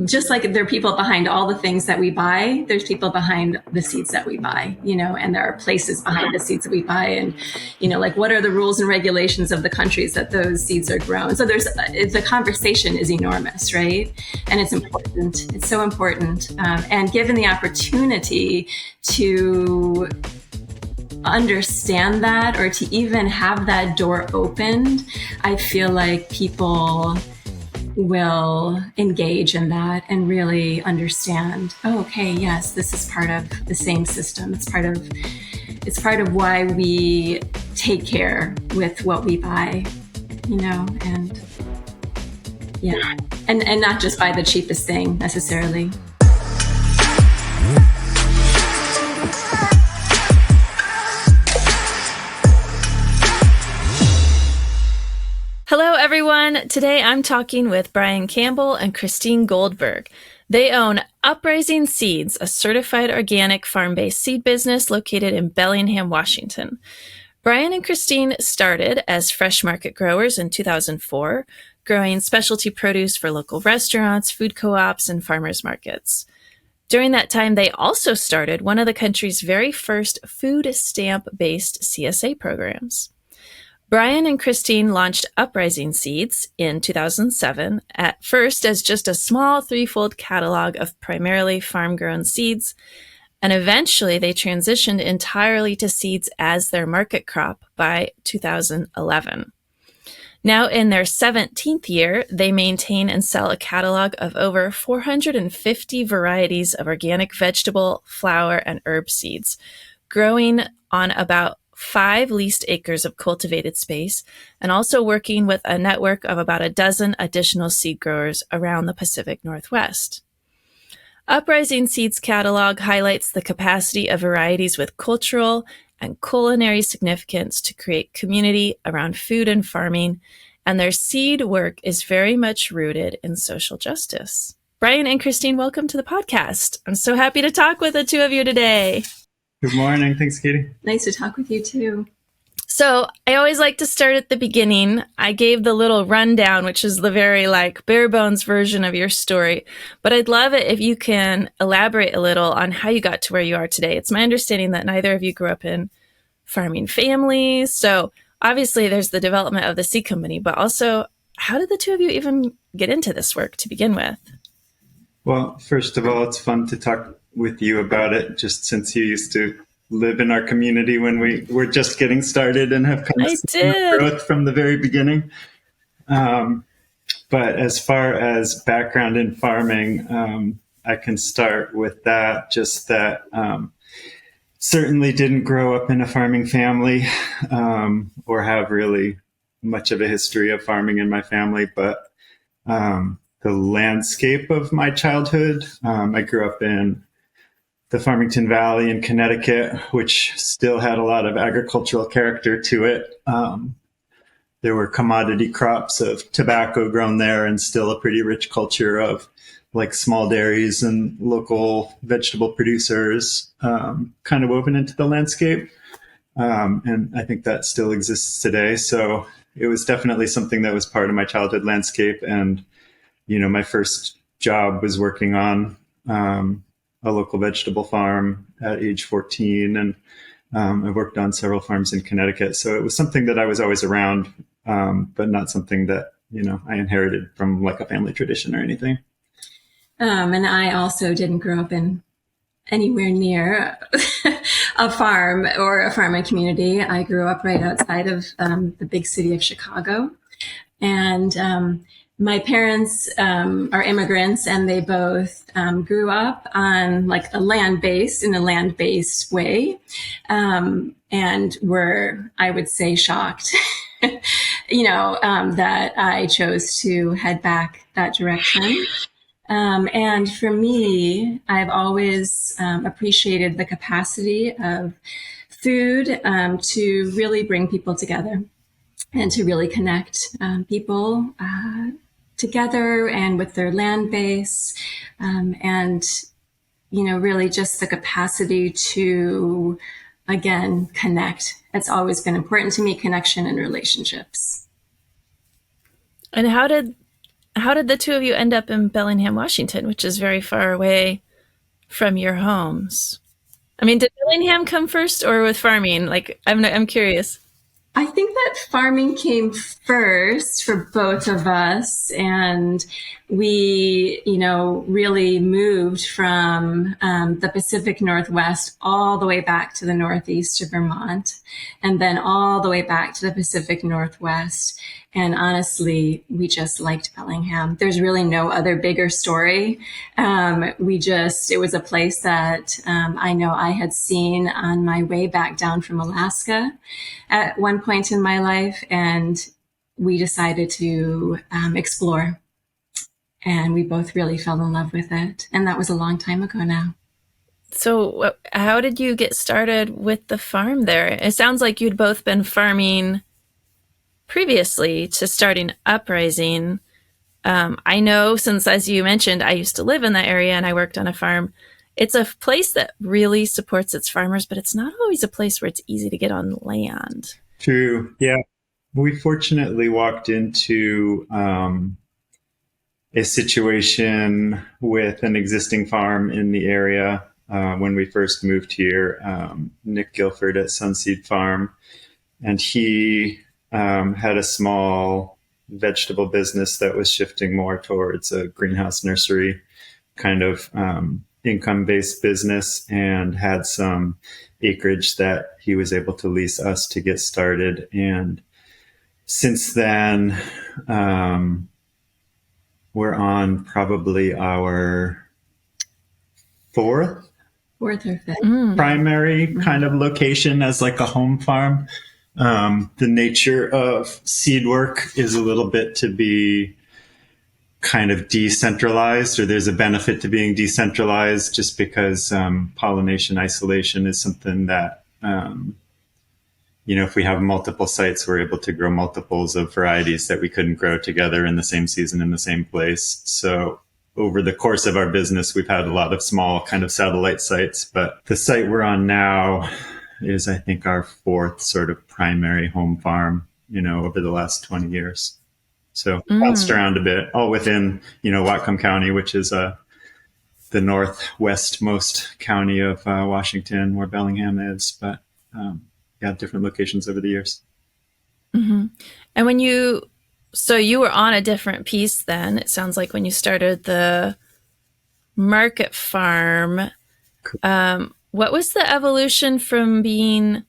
just like there are people behind all the things that we buy, there's people behind the seeds that we buy, and there are places behind the seeds that we buy. And, like what are the rules and regulations of the countries that those seeds are grown? So the conversation is enormous, right? And it's important. It's so important. And given the opportunity to understand that or to even have that door opened, I feel like people will engage in that and really understand, oh, okay, yes, this is part of the same system. It's part of why we take care with what we buy, and yeah. And not just buy the cheapest thing necessarily. Hello, everyone. Today I'm talking with Brian Campbell and Crystine Goldberg. They own Uprising Seeds, a certified organic farm-based seed business located in Bellingham, Washington. Brian and Crystine started as fresh market growers in 2004, growing specialty produce for local restaurants, food co-ops, and farmers markets. During that time, they also started one of the country's very first food stamp-based CSA programs. Brian and Crystine launched Uprising Seeds in 2007, at first as just a small threefold catalog of primarily farm-grown seeds, and eventually they transitioned entirely to seeds as their market crop by 2011. Now in their 17th year, they maintain and sell a catalog of over 450 varieties of organic vegetable, flower, and herb seeds, growing on about 5 leased acres of cultivated space, and also working with a network of about a dozen additional seed growers around the Pacific Northwest. Uprising Seeds catalog highlights the capacity of varieties with cultural and culinary significance to create community around food and farming, and their seed work is very much rooted in social justice. Brian and Crystine, welcome to the podcast. I'm so happy to talk with the two of you today. Good morning. Thanks, Katie. Nice to talk with you too. So I always like to start at the beginning. I gave the little rundown, which is the very bare bones version of your story. But I'd love it if you can elaborate a little on how you got to where you are today. It's my understanding that neither of you grew up in farming families. So obviously there's the development of the seed company, but also how did the two of you even get into this work to begin with? Well, first of all, it's fun to talk with you about it, just since you used to live in our community when we were just getting started and have kind of seen the growth from the very beginning. But as far as background in farming, I can start with that, just that certainly didn't grow up in a farming family or have really much of a history of farming in my family, but the landscape of my childhood, I grew up in the Farmington Valley in Connecticut, which still had a lot of agricultural character to it. There were commodity crops of tobacco grown there and still a pretty rich culture of small dairies and local vegetable producers kind of woven into the landscape. And I think that still exists today. So it was definitely something that was part of my childhood landscape. And, my first job was working on a local vegetable farm at age 14. And I worked on several farms in Connecticut. So it was something that I was always around, but not something that, I inherited from a family tradition or anything. And I also didn't grow up in anywhere near a farm or a farming community. I grew up right outside of the big city of Chicago. And my parents are immigrants, and they both grew up on a land-based way, and were, I would say, shocked, that I chose to head back that direction. And for me, I've always appreciated the capacity of food to really bring people together and to really connect people together and with their land base, and really just the capacity to, again, connect. It's always been important to me, connection and relationships. And how did how did the two of you end up in Bellingham, Washington, which is very far away from your homes? I mean, did Bellingham come first or with farming? Like, I'm curious. I think that farming came first for both of us. And we, really moved from the Pacific Northwest all the way back to the Northeast of Vermont, and then all the way back to the Pacific Northwest. And honestly, we just liked Bellingham. There's really no other bigger story. It was a place that I know I had seen on my way back down from Alaska at one point in my life, and we decided to explore. And we both really fell in love with it. And that was a long time ago now. So how did you get started with the farm there? It sounds like you'd both been farming previously to starting Uprising. I know, since, as you mentioned, I used to live in that area and I worked on a farm. It's a place that really supports its farmers, but it's not always a place where it's easy to get on land. True. Yeah. We fortunately walked into a situation with an existing farm in the area when we first moved here, Nick Guilford at Sunseed Farm. And he had a small vegetable business that was shifting more towards a greenhouse nursery kind of income-based business, and had some acreage that he was able to lease us to get started. And since then, we're on probably our fourth or fifth primary kind of location as like a home farm. The nature of seed work is a little bit to be kind of decentralized, or there's a benefit to being decentralized, just because pollination isolation is something that, if we have multiple sites, we're able to grow multiples of varieties that we couldn't grow together in the same season in the same place. So over the course of our business, we've had a lot of small kind of satellite sites, but the site we're on now is, I think, our fourth sort of primary home farm, over the last 20 years. So bounced around a bit, all within, Whatcom County, which is the northwestmost county of Washington, where Bellingham is. But different locations over the years. Mm-hmm. And you were on a different piece then, it sounds like, when you started the market farm. What was the evolution from being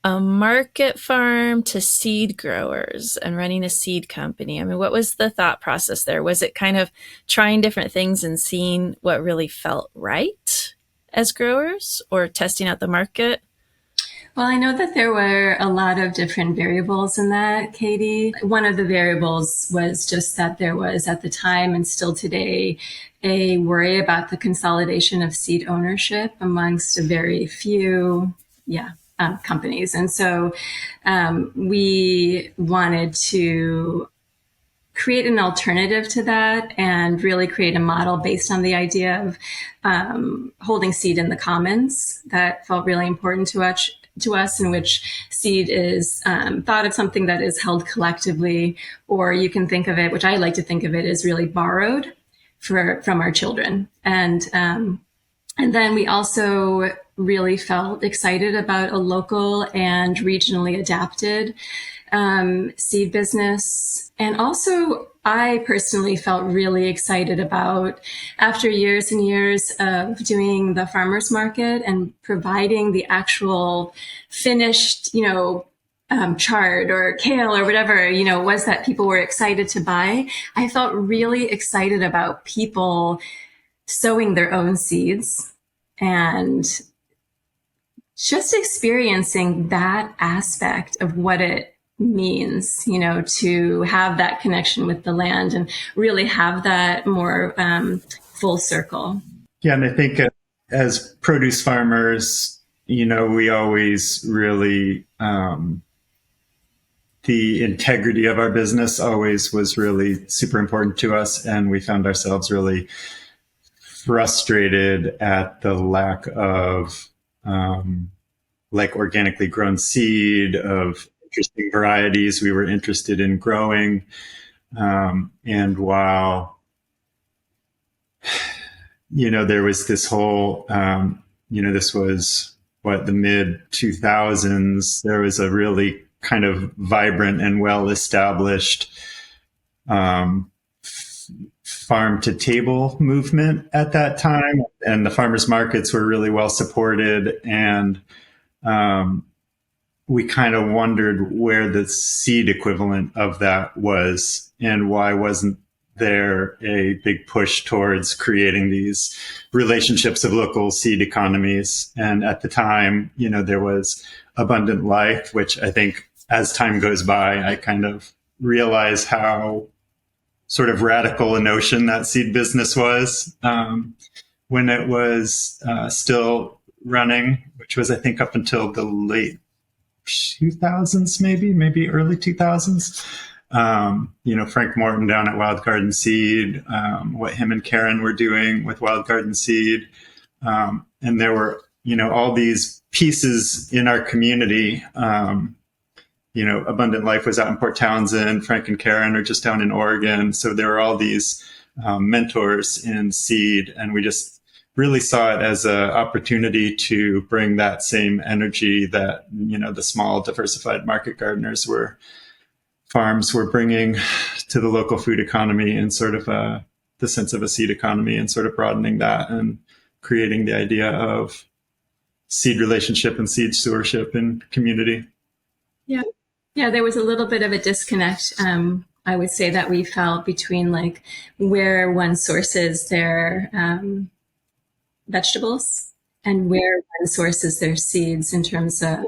a market farm to seed growers and running a seed company? I mean, what was the thought process there? Was it kind of trying different things and seeing what really felt right as growers, or testing out the market? Well, I know that there were a lot of different variables in that, Katie. One of the variables was just that there was, at the time and still today, a worry about the consolidation of seed ownership amongst a very few, companies. And so we wanted to create an alternative to that and really create a model based on the idea of holding seed in the commons. That felt really important to us, in which seed is thought of something that is held collectively, or you can think of it, which I like to think of it, as really borrowed from our children. And then we also really felt excited about a local and regionally adapted seed business. And also, I personally felt really excited about, after years and years of doing the farmers market and providing the actual finished, chard or kale or whatever, was that people were excited to buy. I felt really excited about people sowing their own seeds and just experiencing that aspect of what it means, to have that connection with the land and really have that more full circle. Yeah, and I think as produce farmers, we always really, the integrity of our business always was really super important to us. And we found ourselves really frustrated at the lack of organically grown seed, of interesting varieties we were interested in growing. And while, there was this whole, this was the mid 2000s, there was a really kind of vibrant and well-established farm to table movement at that time. And the farmers markets were really well supported. And we kind of wondered where the seed equivalent of that was and why wasn't there a big push towards creating these relationships of local seed economies. And at the time, there was Abundant Life, which I think as time goes by, I kind of realize how sort of radical a notion that seed business was when it was still running, which was, I think, up until the late 2000s, maybe early 2000s. Frank Morton down at Wild Garden Seed, what him and Karen were doing with Wild Garden Seed. And there were, all these pieces in our community. Abundant Life was out in Port Townsend. Frank and Karen are just down in Oregon. So there were all these mentors in seed, and we just really saw it as an opportunity to bring that same energy that, the small diversified market gardeners farms were bringing to the local food economy, and sort of the sense of a seed economy, and sort of broadening that and creating the idea of seed relationship and seed stewardship in community. Yeah. Yeah, there was a little bit of a disconnect, I would say, that we felt between like where one sources their vegetables and where one sources their seeds, in terms of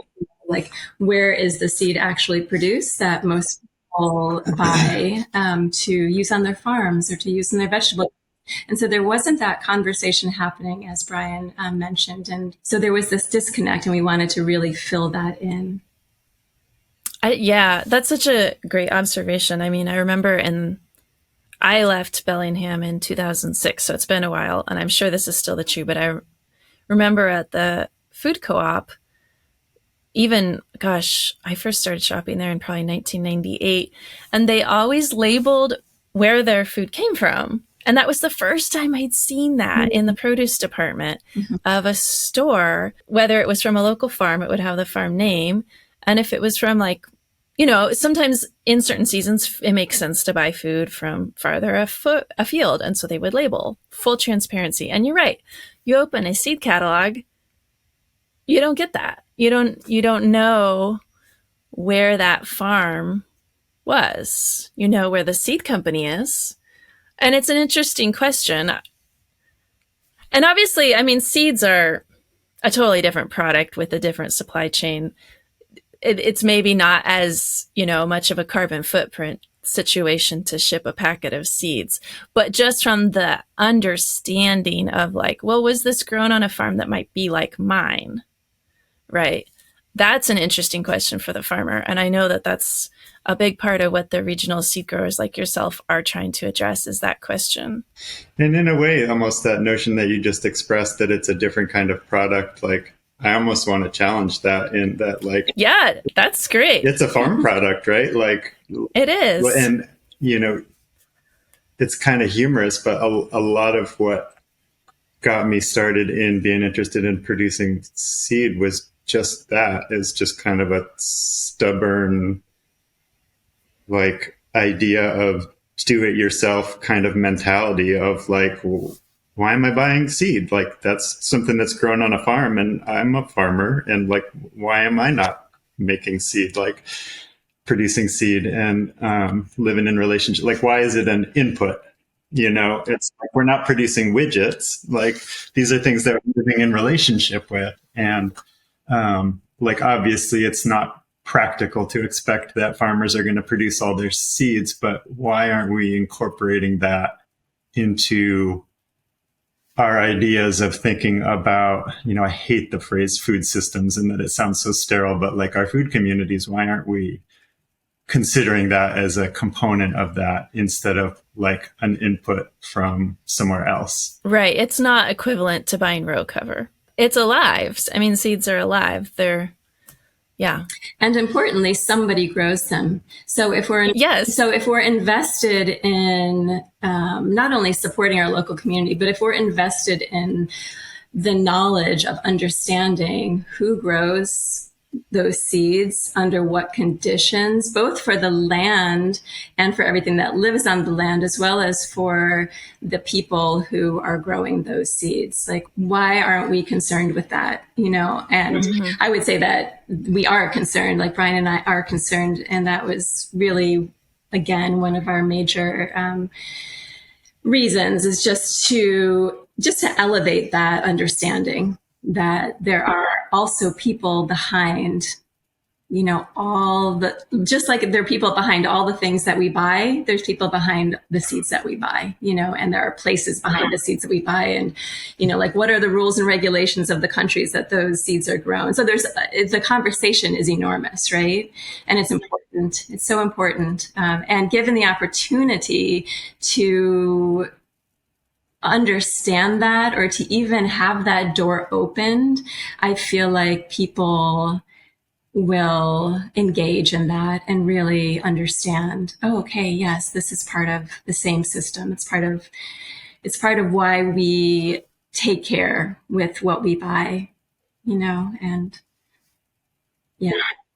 like where is the seed actually produced that most people buy to use on their farms or to use in their vegetables. And so there wasn't that conversation happening, as Brian mentioned. And so there was this disconnect, and we wanted to really fill that in. Yeah, that's such a great observation. I mean, I remember I left Bellingham in 2006, so it's been a while, and I'm sure this is still the true, but I remember at the food co-op, I first started shopping there in probably 1998, and they always labeled where their food came from. And that was the first time I'd seen that in the produce department of a store. Whether it was from a local farm, it would have the farm name. And if it was from sometimes in certain seasons, it makes sense to buy food from farther afield. And so they would label full transparency. And you're right. You open a seed catalog, you don't get that. You don't know where that farm was. You know where the seed company is. And it's an interesting question. And obviously, I mean, seeds are a totally different product with a different supply chain. It's maybe not as, much of a carbon footprint situation to ship a packet of seeds, but just from the understanding of was this grown on a farm that might be like mine? Right. That's an interesting question for the farmer. And I know that that's a big part of what the regional seed growers like yourself are trying to address, is that question. And in a way, almost that notion that you just expressed, that it's a different kind of product, I almost want to challenge that, in that, yeah, that's great. It's a farm product, right? It is. And, it's kind of humorous, but a lot of what got me started in being interested in producing seed was just that, is just kind of a stubborn, idea of do it yourself kind of mentality of why am I buying seed? That's something that's grown on a farm, and I'm a farmer, and why am I not making seed, producing seed and living in relationship? Why is it an input? It's we're not producing widgets. These are things that we're living in relationship with. And obviously it's not practical to expect that farmers are going to produce all their seeds, but why aren't we incorporating that into our ideas of thinking about, I hate the phrase food systems and that it sounds so sterile, but our food communities, why aren't we considering that as a component of that instead of an input from somewhere else? Right. It's not equivalent to buying row cover. It's alive. I mean, seeds are alive. Yeah. And importantly, somebody grows them. So if we're Yes. invested in not only supporting our local community, but if we're invested in the knowledge of understanding who grows those seeds under what conditions, both for the land and for everything that lives on the land, as well as for the people who are growing those seeds. Like, why aren't we concerned with that? And I would say that we are concerned, like Brian and I are concerned. And that was really, again, one of our major reasons, is just to elevate that understanding that there are also people behind, just like there are people behind all the things that we buy, there's people behind the seeds that we buy, and there are places behind the seeds that we buy. And, like, what are the rules and regulations of the countries that those seeds are grown? So the conversation is enormous, right? And it's important. It's so important. And given the opportunity to understand that, or to even have that door opened, I feel like people will engage in that and really understand, oh, okay, yes, this is part of the same system. It's part of why we take care with what we buy, and yeah.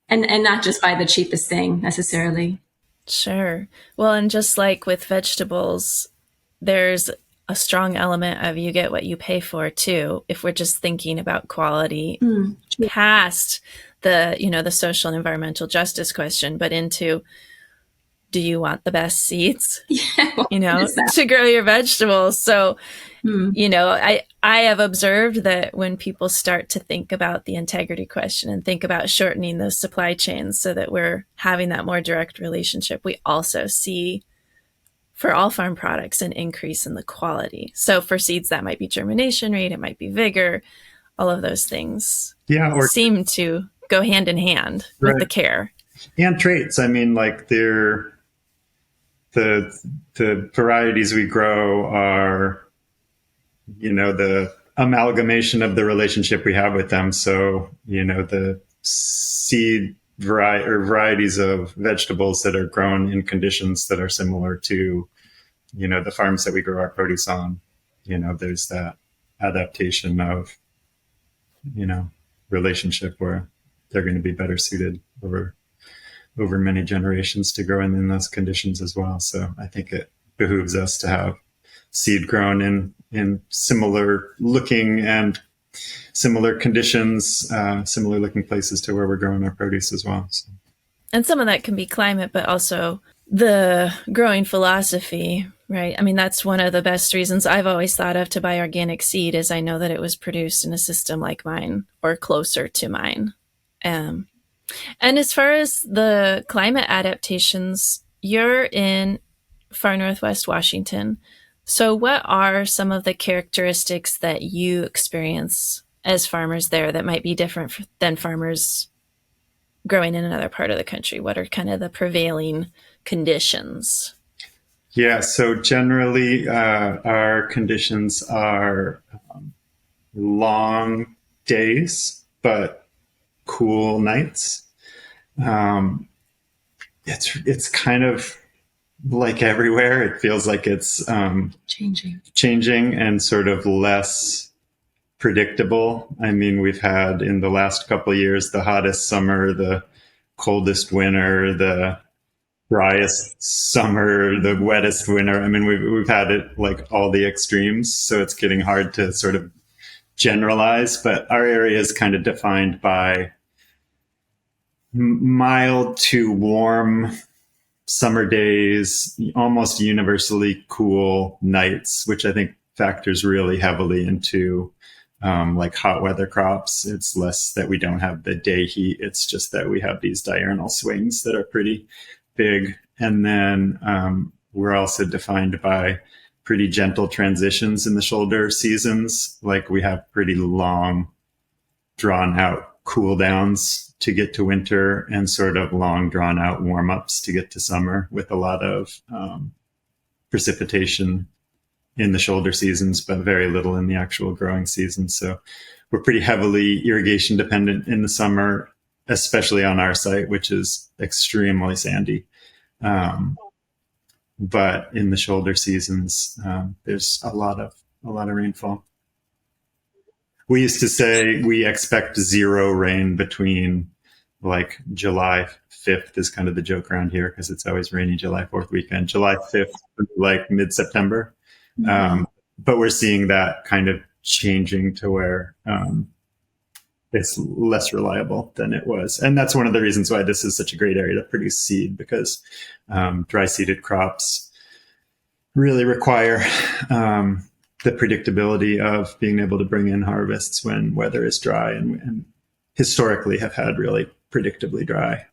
And not just buy the cheapest thing necessarily. Sure. Well, and just like with vegetables, there's a strong element of you get what you pay for too, if we're just thinking about quality past the social and environmental justice question, but into, do you want the best seeds, to grow your vegetables? So, I have observed that when people start to think about the integrity question and think about shortening those supply chains so that we're having that more direct relationship, we also see, for all farm products, an increase in the quality. So for seeds, that might be germination rate, it might be vigor, all of those things seem to go hand in hand with the care. And traits. I mean, like, the varieties we grow are, the amalgamation of the relationship we have with them. So, the seed varieties of vegetables that are grown in conditions that are similar to, the farms that we grow our produce on. There's that adaptation of, relationship where they're going to be better suited over many generations to grow in those conditions as well. So I think it behooves us to have seed grown in similar looking and similar conditions, similar looking places to where we're growing our produce as well. So. And some of that can be climate, but also the growing philosophy, right? I mean, that's one of the best reasons I've always thought of to buy organic seed, is I know that it was produced in a system like mine or closer to mine. And as far as the climate adaptations, you're in far northwest Washington. So what are some of the characteristics that you experience as farmers there that might be different than farmers growing in another part of the country? What are kind of the prevailing conditions? Yeah, so generally our conditions are long days, but cool nights. It's kind of like everywhere. It feels like it's changing and sort of less predictable. I mean, we've had in the last couple of years the hottest summer, the coldest winter, the driest summer, the wettest winter. I mean, we've had it like all the extremes, so it's getting hard to sort of generalize. But our area is kind of defined by mild to warm summer days, almost universally cool nights, which I think factors really heavily into like hot weather crops. It's less that we don't have the day heat. It's just that we have these diurnal swings that are pretty big. And then we're also defined by pretty gentle transitions in the shoulder seasons. Like we have pretty long, drawn out cool downs to get to winter and sort of long, drawn out warm ups to get to summer, with a lot of precipitation in the shoulder seasons, but very little in the actual growing season. So we're pretty heavily irrigation dependent in the summer, especially on our site, which is extremely sandy. But in the shoulder seasons, there's a lot of rainfall. We used to say we expect 0 rain between like July 5th is kind of the joke around here because it's always rainy July 4th weekend. July 5th, like mid-September. But we're seeing that kind of changing to where it's less reliable than it was. And that's one of the reasons why this is such a great area to produce seed, because dry seeded crops really require the predictability of being able to bring in harvests when weather is dry, and historically have had really predictably dry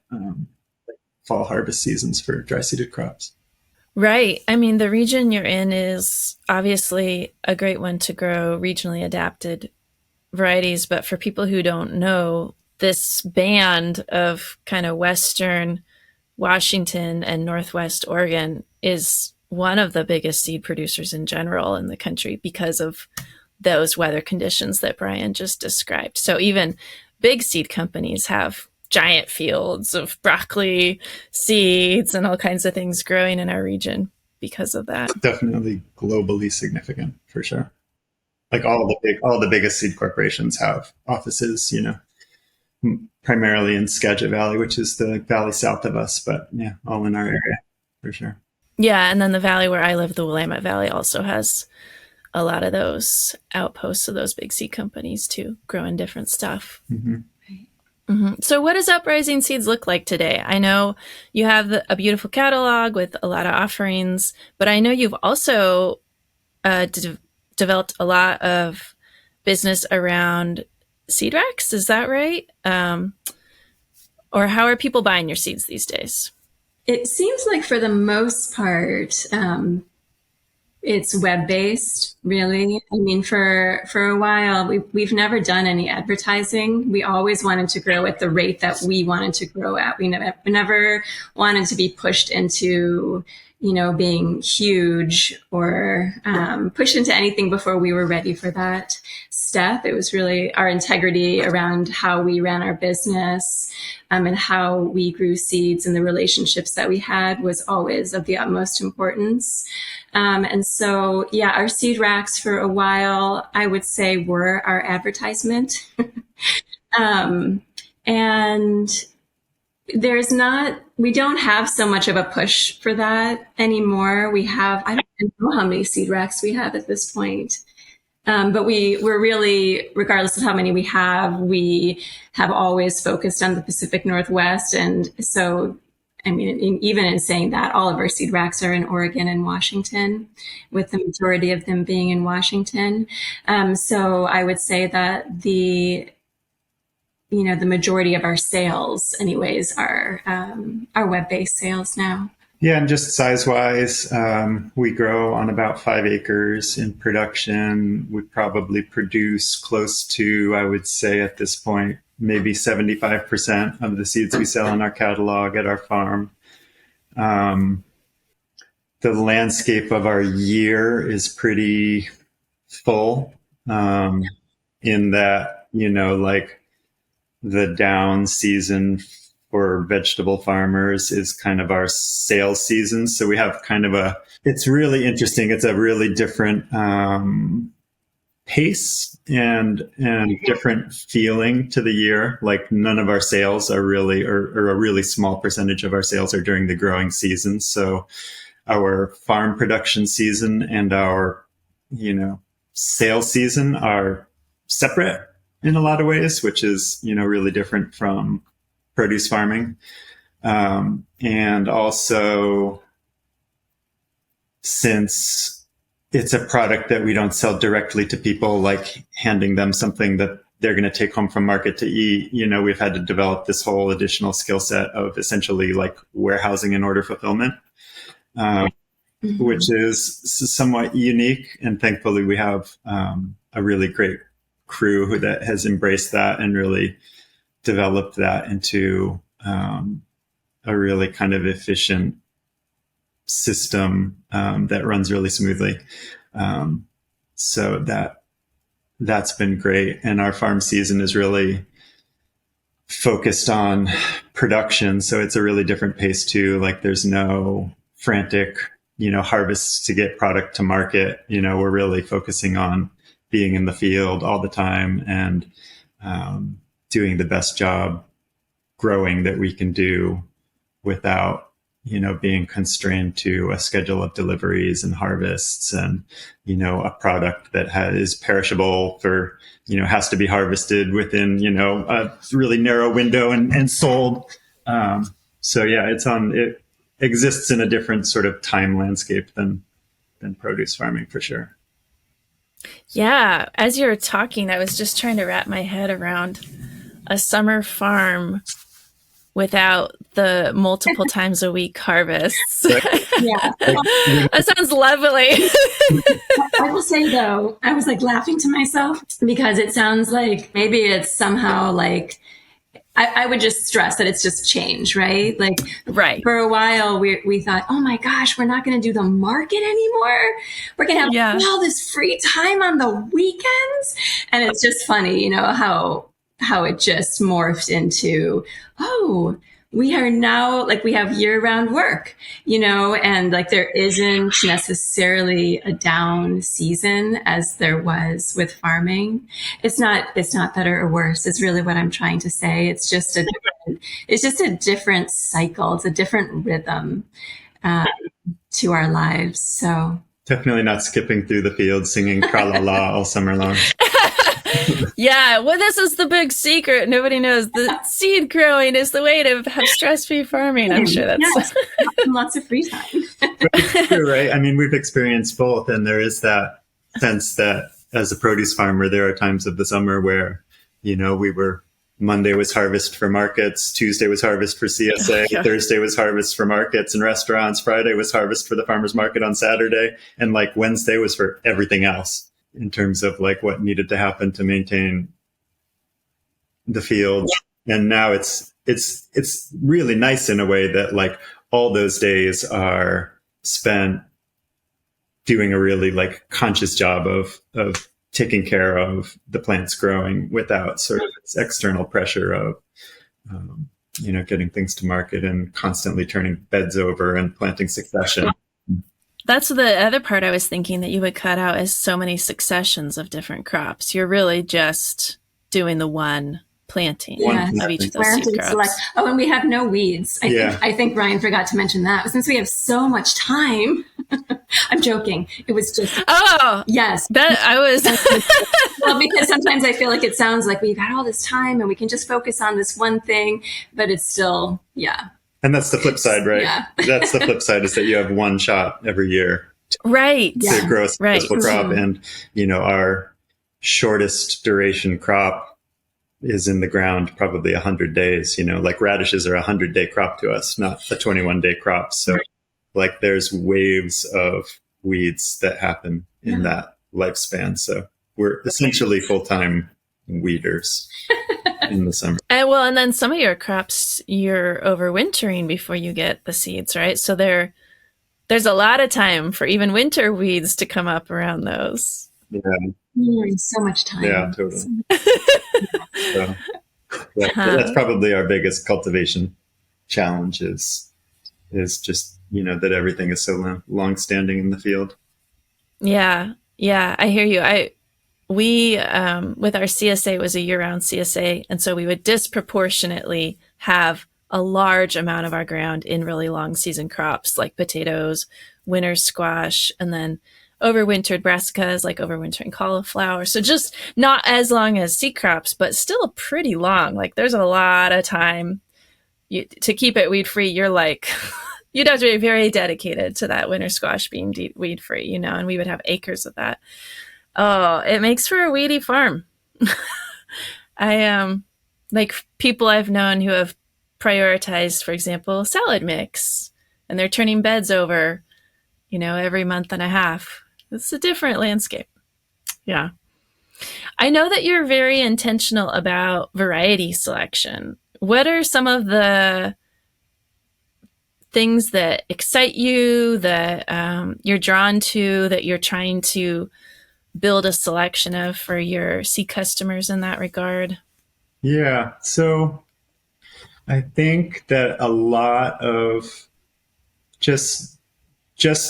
fall harvest seasons for dry seeded crops. Right. I mean, the region you're in is obviously a great one to grow regionally adapted varieties. But for people who don't know, this band of kind of Western Washington and Northwest Oregon is one of the biggest seed producers in general in the country because of those weather conditions that Brian just described. So even big seed companies have giant fields of broccoli seeds and all kinds of things growing in our region because of that. Definitely globally significant, for sure. Like all the biggest seed corporations have offices, primarily in Skagit Valley, which is the valley south of us, but yeah, all in our area, for sure. Yeah, and then the valley where I live, the Willamette Valley, also has a lot of those outposts of those big seed companies too, growing different stuff. So what does Uprising Seeds look like today? I know you have a beautiful catalog with a lot of offerings, but I know you've also developed a lot of business around seed racks. Is that right? Or how are people buying your seeds these days? It seems like for the most part, it's web-based, really. I mean, for a while, we've never done any advertising. We always wanted to grow at the rate that we wanted to grow at. We never wanted to be pushed into, being huge or pushed into anything before we were ready for that step. It was really our integrity around how we ran our business and how we grew seeds, and the relationships that we had was always of the utmost importance. And so, yeah, our seed racks for a while, I would say, were our advertisement. And we don't have so much of a push for that anymore. I don't even know how many seed racks we have at this point. But we're really, regardless of how many we have always focused on the Pacific Northwest. And so, I mean, even in saying that, all of our seed racks are in Oregon and Washington, with the majority of them being in Washington. So I would say that the majority of our sales anyways are web-based sales now. Yeah, and just size-wise, we grow on about 5 acres in production. We probably produce close to, I would say at this point, maybe 75% of the seeds we sell in our catalog at our farm. The landscape of our year is pretty full in that, like the down season for vegetable farmers is kind of our sales season. So we have kind of it's really interesting. It's a really different pace and different feeling to the year. Like none of our sales are really, or a really small percentage of our sales are during the growing season. So our farm production season and our, sales season are separate in a lot of ways, which is, really different from produce farming. And also, since it's a product that we don't sell directly to people, like handing them something that they're going to take home from market to eat, we've had to develop this whole additional skill set of essentially like warehousing and order fulfillment, which is somewhat unique. And thankfully we have a really great crew that has embraced that and really developed that into a really kind of efficient system that runs really smoothly. So that's been great. And our farm season is really focused on production. So it's a really different pace too. Like there's no frantic, harvests to get product to market. We're really focusing on being in the field all the time and doing the best job growing that we can do without, being constrained to a schedule of deliveries and harvests and, a product that is perishable for, has to be harvested within, a really narrow window and sold. So yeah, it exists in a different sort of time landscape than produce farming for sure. Yeah. As you were talking, I was just trying to wrap my head around a summer farm without the multiple times a week harvests. Yeah. That sounds lovely. I will say though, I was like laughing to myself because it sounds like maybe it's somehow like, I would just stress that it's just change, right? Like right. For a while we thought, oh my gosh, we're not going to do the market anymore. We're going to have all this free time on the weekends. And it's just funny, how it just morphed into, oh, we are now like we have year-round work, and like there isn't necessarily a down season as there was with farming. It's not better or worse. It's really what I'm trying to say. It's just a different cycle. It's a different rhythm to our lives. So definitely not skipping through the field singing tra la la all summer long. Yeah, well, this is the big secret. Nobody knows. The seed growing is the way to have stress-free farming. I'm sure that's lots of free time. You're right. I mean, we've experienced both, and there is that sense that as a produce farmer, there are times of the summer where, Monday was harvest for markets, Tuesday was harvest for CSA, Thursday was harvest for markets and restaurants, Friday was harvest for the farmers market on Saturday, and like Wednesday was for everything else. In terms of like what needed to happen to maintain the field. And now it's really nice in a way that like all those days are spent doing a really like conscious job of taking care of the plants growing without sort of this external pressure of, getting things to market and constantly turning beds over and planting succession. That's the other part I was thinking that you would cut out is so many successions of different crops. You're really just doing the one planting of each of those seed crops. And we have no weeds. I think Brian forgot to mention that. But since we have so much time, I'm joking. It was just yes. That I was well, because sometimes I feel like it sounds like we've got all this time and we can just focus on this one thing, but it's still And that's the flip side, right? Yeah. That's the flip side is that you have one shot every year to grow a successful crop. And, our shortest duration crop is in the ground probably 100 days, like radishes are a 100-day crop to us, not a 21-day crop. So like there's waves of weeds that happen in that lifespan. So we're essentially full-time weeders. In the summer. And then some of your crops you're overwintering before you get the seeds, right? So there's a lot of time for even winter weeds to come up around those. Yeah. So much time. Yeah, totally. So, that's probably our biggest cultivation challenge is just, that everything is so long standing in the field. Yeah. Yeah. I hear you. We, with our CSA, it was a year-round CSA, and so we would disproportionately have a large amount of our ground in really long season crops like potatoes, winter squash, and then overwintered brassicas like overwintering cauliflower. So just not as long as seed crops, but still pretty long. Like there's a lot of time to keep it weed-free. You're like, you'd have to be very dedicated to that winter squash being weed-free, and we would have acres of that. Oh, it makes for a weedy farm. I like people I've known who have prioritized, for example, salad mix, and they're turning beds over, every month and a half. It's a different landscape. Yeah. I know that you're very intentional about variety selection. What are some of the things that excite you, that you're drawn to, that you're trying to build a selection of for your seed customers in that regard? Yeah. So I think that a lot of just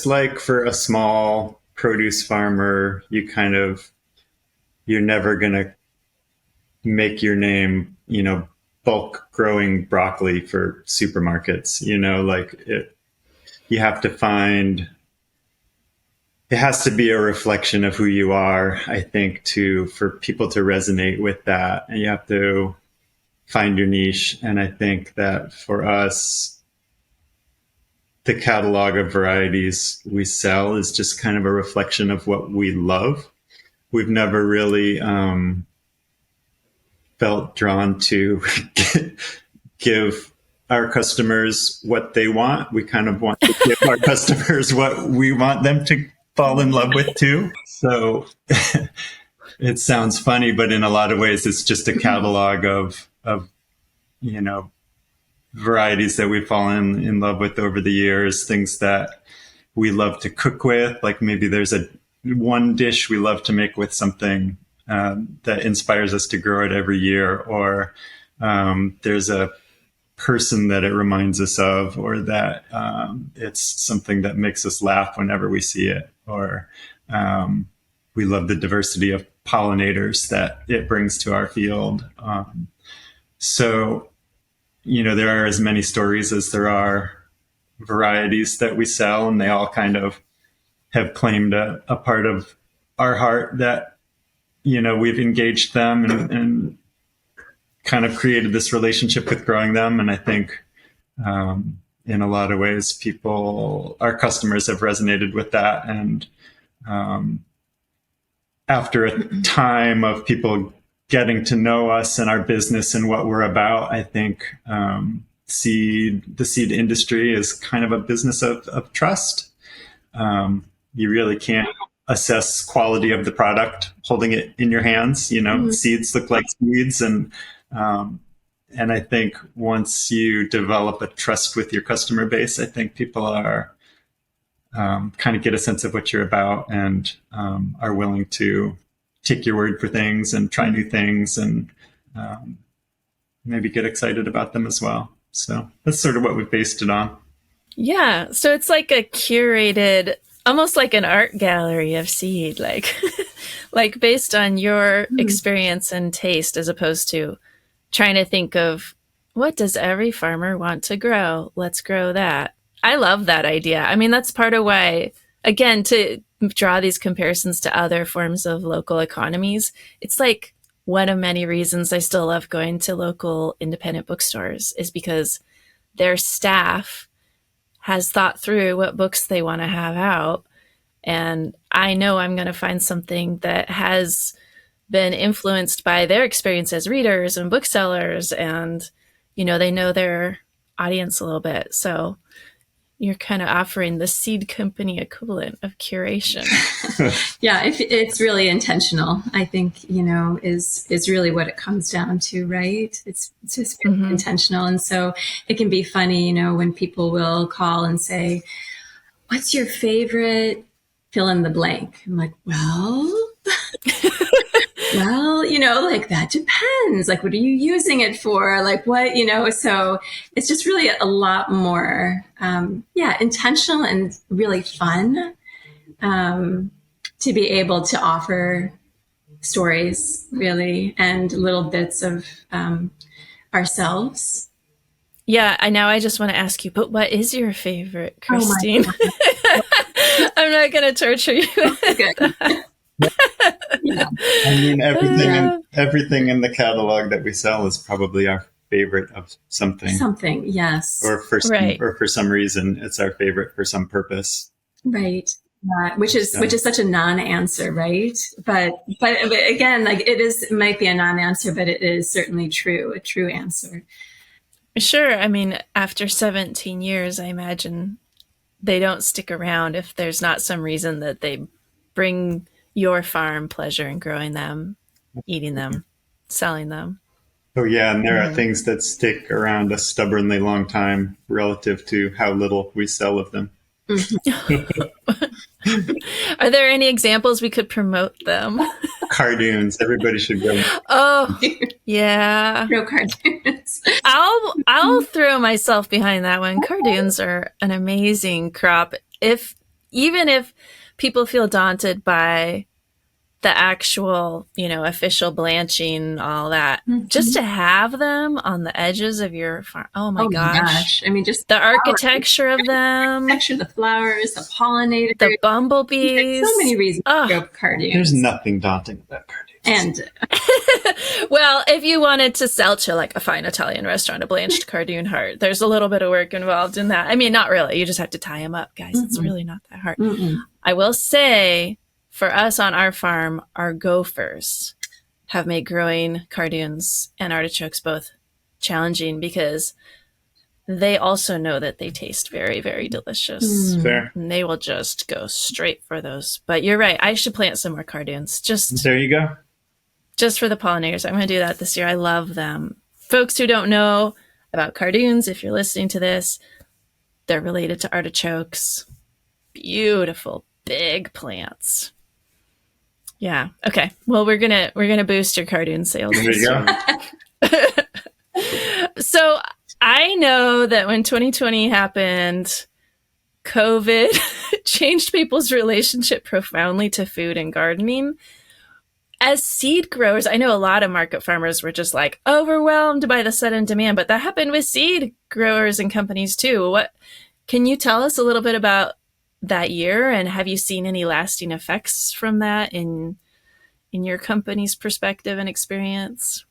like for a small produce farmer, you're never going to make your name, bulk growing broccoli for supermarkets, you have to find, it has to be a reflection of who you are, I think, for people to resonate with that. And you have to find your niche. And I think that for us, the catalog of varieties we sell is just kind of a reflection of what we love. We've never really felt drawn to give our customers what they want. We kind of want to give our customers what we want them to fall in love with too. So it sounds funny, but in a lot of ways, it's just a catalog of varieties that we've fallen in love with over the years, things that we love to cook with. Like maybe there's one dish we love to make with something that inspires us to grow it every year, or there's a person that it reminds us of, or that it's something that makes us laugh whenever we see it, or we love the diversity of pollinators that it brings to our field. So, there are as many stories as there are varieties that we sell, and they all kind of have claimed a part of our heart that, we've engaged them and kind of created this relationship with growing them. And I think in a lot of ways, our customers have resonated with that. And after a time of people getting to know us and our business and what we're about, I think the seed industry is kind of a business of trust. You really can't assess quality of the product holding it in your hands. Seeds look like seeds, and I think once you develop a trust with your customer base, I think people are kind of get a sense of what you're about, and are willing to take your word for things and try new things, and maybe get excited about them as well. So that's sort of what we've based it on. Yeah. So it's like a curated, almost like an art gallery of seed, like based on your experience and taste, as opposed to trying to think of what does every farmer want to grow? Let's grow that. I love that idea. I mean, that's part of why, again, to draw these comparisons to other forms of local economies, it's like one of many reasons I still love going to local independent bookstores, is because their staff has thought through what books they want to have out. And I know I'm going to find something that has been influenced by their experience as readers and booksellers. And, they know their audience a little bit. So you're kind of offering the seed company equivalent of curation. Yeah, it's really intentional, I think, is really what it comes down to, right? It's just very intentional. And so it can be funny, when people will call and say, what's your favorite fill in the blank? I'm like, well, that depends. Like, what are you using it for? Like, what, so it's just really a lot more, intentional and really fun to be able to offer stories, really, and little bits of ourselves. Yeah, I just want to ask you, but what is your favorite, Crystine? Oh, I'm not going to torture you. Yeah. I mean, everything in the catalog that we sell is probably our favorite of something. Something, yes. Or for some reason, it's our favorite for some purpose. Right. Which is such a non-answer, right? But again, like it might be a non-answer, but it is certainly a true answer. Sure. I mean, after 17 years, I imagine they don't stick around if there's not some reason that they bring your farm pleasure in growing them, eating them, selling them. Oh, yeah. And there are things that stick around a stubbornly long time relative to how little we sell of them. Are there any examples we could promote them? Cardoons. Everybody should go. Oh, yeah. No cardoons. I'll throw myself behind that one. Cardoons are an amazing crop. Even if people feel daunted by the actual, official blanching, all that, just to have them on the edges of your farm. Oh my gosh. I mean, just the architecture of them, the flowers, the pollinators, the bumblebees. There's so many reasons to grow cardoons. There's nothing daunting about cardoons. And well, if you wanted to sell to like a fine Italian restaurant, a blanched cardoon heart, there's a little bit of work involved in that. I mean, not really. You just have to tie them up, guys. It's really not that hard. I will say, for us on our farm, our gophers have made growing cardoons and artichokes both challenging because they also know that they taste very, very delicious. Fair. And they will just go straight for those. But you're right. I should plant some more cardoons. There you go. Just for the pollinators. I'm going to do that this year. I love them. Folks who don't know about cardoons, if you're listening to this, they're related to artichokes. Beautiful, big plants. Yeah. Okay. Well, we're gonna boost your cardoon sales. There you go. So I know that when 2020 happened, COVID changed people's relationship profoundly to food and gardening. As seed growers, I know a lot of market farmers were just like overwhelmed by the sudden demand, but that happened with seed growers and companies too. What can you tell us a little bit about that year, and have you seen any lasting effects from that in your company's perspective and experience?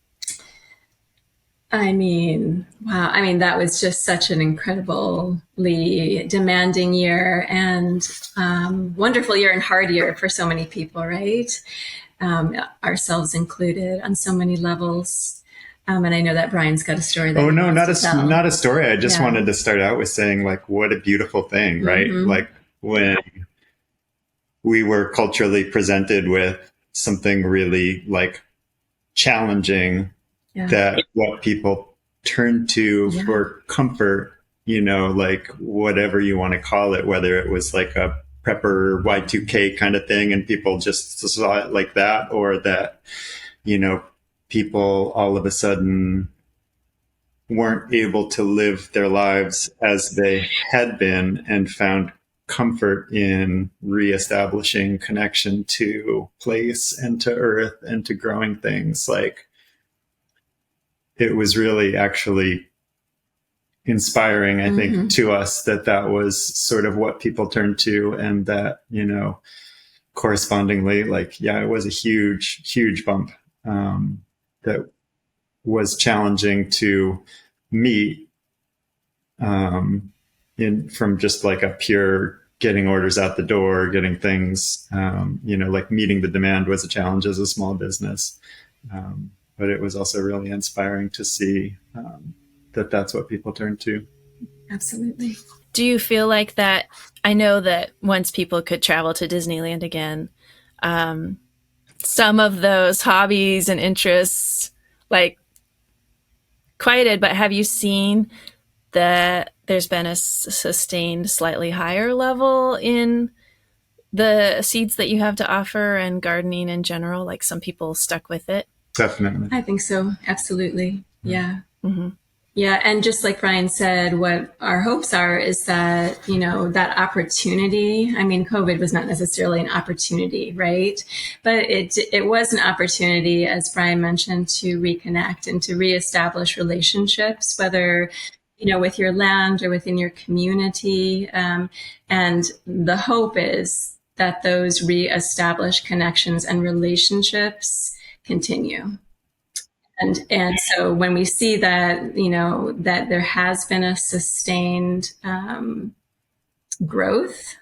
I mean, wow. I mean, that was just such an incredibly demanding year and wonderful year and hard year for so many people, right? Ourselves included on so many levels. And I know that Brian's got a story. That not a story. I just wanted to start out with saying, like, what a beautiful thing, right? Like when we were culturally presented with something really like challenging, that what people turn to for comfort, like whatever you want to call it, whether it was like a prepper Y2K kind of thing and people just saw it like that, or that, people all of a sudden weren't able to live their lives as they had been and found comfort in reestablishing connection to place and to earth and to growing things. Like, it was really actually inspiring, I think, to us that was sort of what people turned to, and that, correspondingly, like, it was a huge, huge bump that was challenging to meet from just like a pure getting orders out the door, getting things, like meeting the demand was a challenge as a small business. But it was also really inspiring to see that that's what people turn to. Absolutely. Do you feel like that? I know that once people could travel to Disneyland again, some of those hobbies and interests like quieted, but have you seen that there's been a sustained slightly higher level in the seeds that you have to offer and gardening in general? Like some people stuck with it? Definitely. I think so. Absolutely. Yeah. Yeah. And just like Brian said, what our hopes are is that, that opportunity, I mean, COVID was not necessarily an opportunity, right? But it was an opportunity, as Brian mentioned, to reconnect and to reestablish relationships, whether, with your land or within your community. And the hope is that those reestablished connections and relationships continue. And so when we see that, that there has been a sustained growth,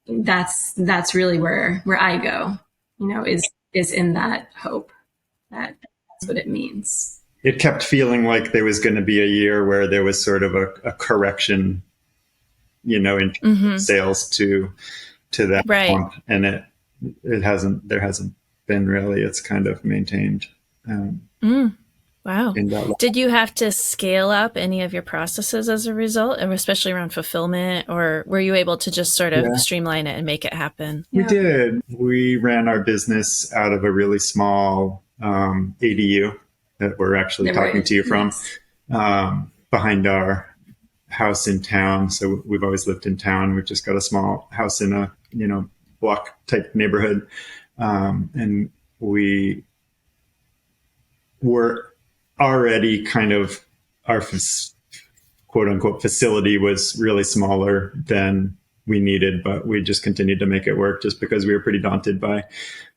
that's really where I go, is in that hope. That's what it means. It kept feeling like there was going to be a year where there was sort of a correction, in sales to that bump, and there hasn't been really. It's kind of maintained. Wow. Did you have to scale up any of your processes as a result, and especially around fulfillment, or were you able to just sort of streamline it and make it happen? We did. We ran our business out of a really small ADU that we're actually talking to you from, behind our house in town. So we've always lived in town. We've just got a small house in a, block type neighborhood. And we were already kind of, our quote unquote facility was really smaller than we needed, but we just continued to make it work just because we were pretty daunted by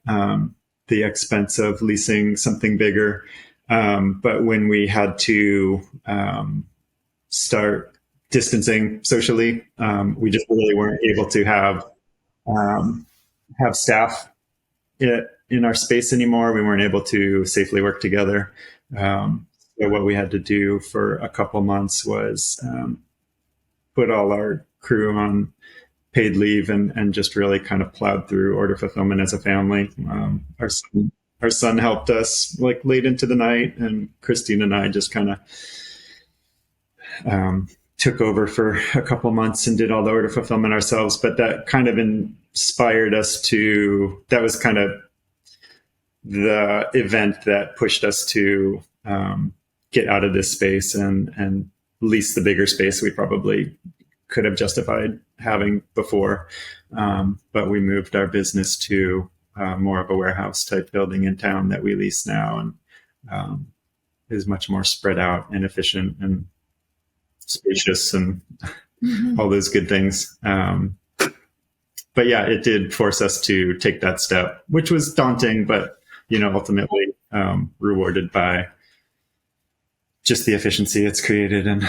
the expense of leasing something bigger. But when we had to start distancing socially, we just really weren't able to have staff in our space anymore. We weren't able to safely work together. So what we had to do for a couple months was put all our crew on paid leave and just really kind of plowed through order fulfillment as a family. Our son helped us like late into the night, and Crystine and I just kind of took over for a couple months and did all the order fulfillment ourselves. But that kind of inspired us that was kind of the event that pushed us to get out of this space and lease the bigger space we probably could have justified having before. But we moved our business to more of a warehouse type building in town that we lease now, and is much more spread out and efficient and spacious and all those good things. But yeah, it did force us to take that step, which was daunting, but ultimately rewarded by just the efficiency it's created and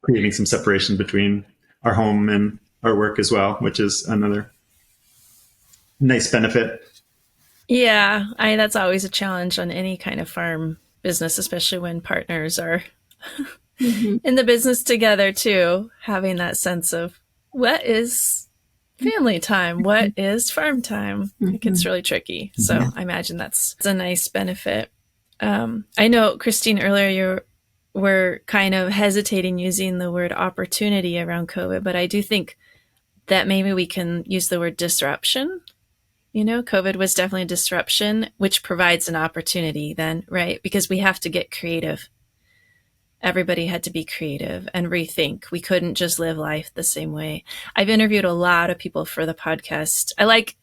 creating some separation between our home and our work as well, which is another nice benefit. Yeah, that's always a challenge on any kind of farm business, especially when partners are in the business together too, having that sense of what is family time, what is farm time. It gets really tricky. So I imagine that's a nice benefit. I know, Crystine, earlier you were kind of hesitating using the word opportunity around COVID, but I do think that maybe we can use the word disruption. COVID was definitely a disruption, which provides an opportunity then, right? Because we have to get creative. Everybody had to be creative and rethink. We couldn't just live life the same way. I've interviewed a lot of people for the podcast. I like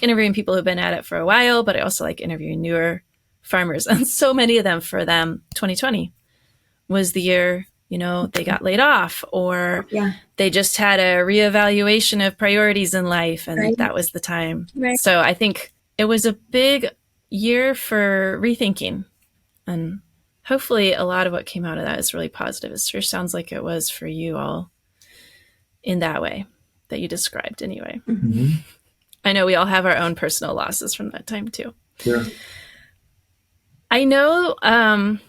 interviewing people who've been at it for a while, but I also like interviewing newer farmers. And so many of them, for them, 2020 was the year, they got laid off, or they just had a reevaluation of priorities in life. And that was the time. Right. So I think it was a big year for rethinking, and hopefully a lot of what came out of that is really positive. It sure sounds like it was for you all in that way that you described anyway. Mm-hmm. I know we all have our own personal losses from that time too. Yeah. I know, kind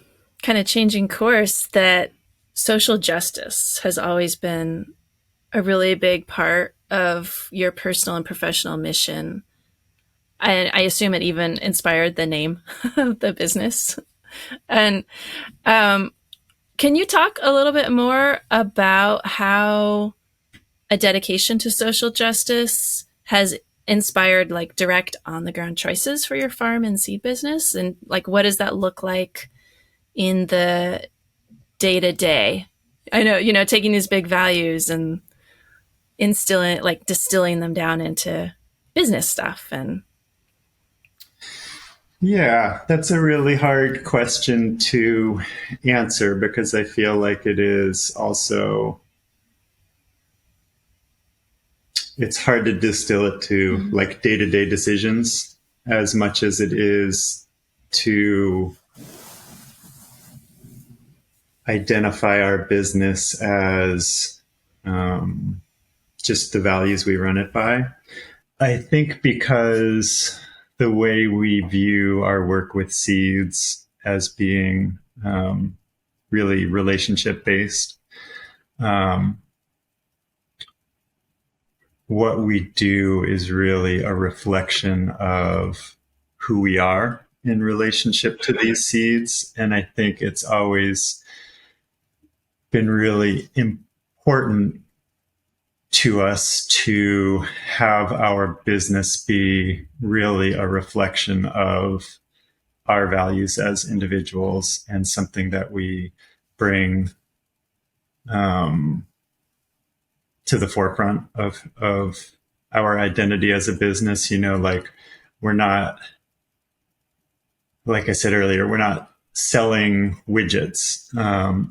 of changing course, that social justice has always been a really big part of your personal and professional mission. And I assume it even inspired the name of the business. And can you talk a little bit more about how a dedication to social justice has inspired like direct on the ground choices for your farm and seed business? And like, what does that look like in the day to day? I know, taking these big values and distilling them down into business stuff. And yeah, that's a really hard question to answer, because I feel like it is also, it's hard to distill it to like day-to-day decisions as much as it is to identify our business as just the values we run it by. I think because the way we view our work with seeds as being really relationship based, what we do is really a reflection of who we are in relationship to these seeds. And I think it's always been really important to us to have our business be really a reflection of our values as individuals and something that we bring to the forefront of our identity as a business. Like we're not, like I said earlier, we're not selling widgets.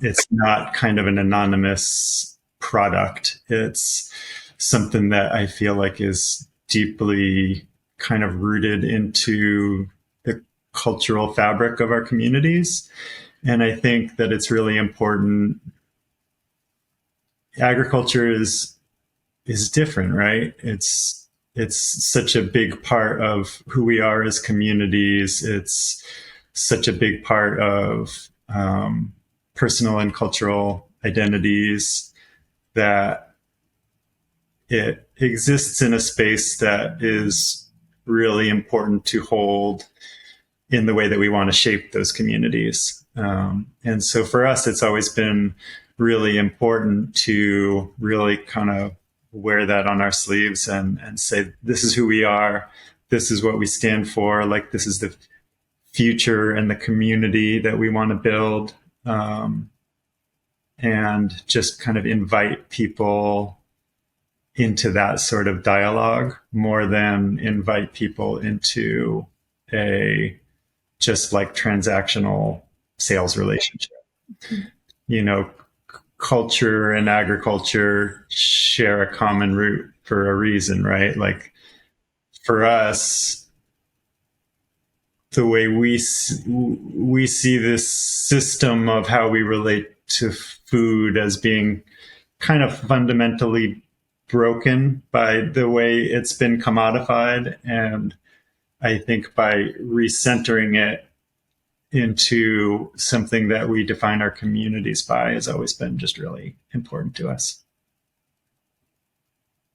It's not kind of an anonymous product. It's something that I feel like is deeply kind of rooted into the cultural fabric of our communities. And I think that it's really important. Agriculture is different, right? It's such a big part of who we are as communities. It's such a big part of personal and cultural identities that it exists in a space that is really important to hold in the way that we want to shape those communities. And so for us, it's always been really important to really kind of wear that on our sleeves and say, this is who we are. This is what we stand for. Like, this is the future and the community that we want to build. And just kind of invite people into that sort of dialogue more than invite people into a just like transactional sales relationship. Culture and agriculture share a common root for a reason, right? Like for us, the way we see this system of how we relate to food as being kind of fundamentally broken by the way it's been commodified. And I think by recentering it into something that we define our communities by has always been just really important to us.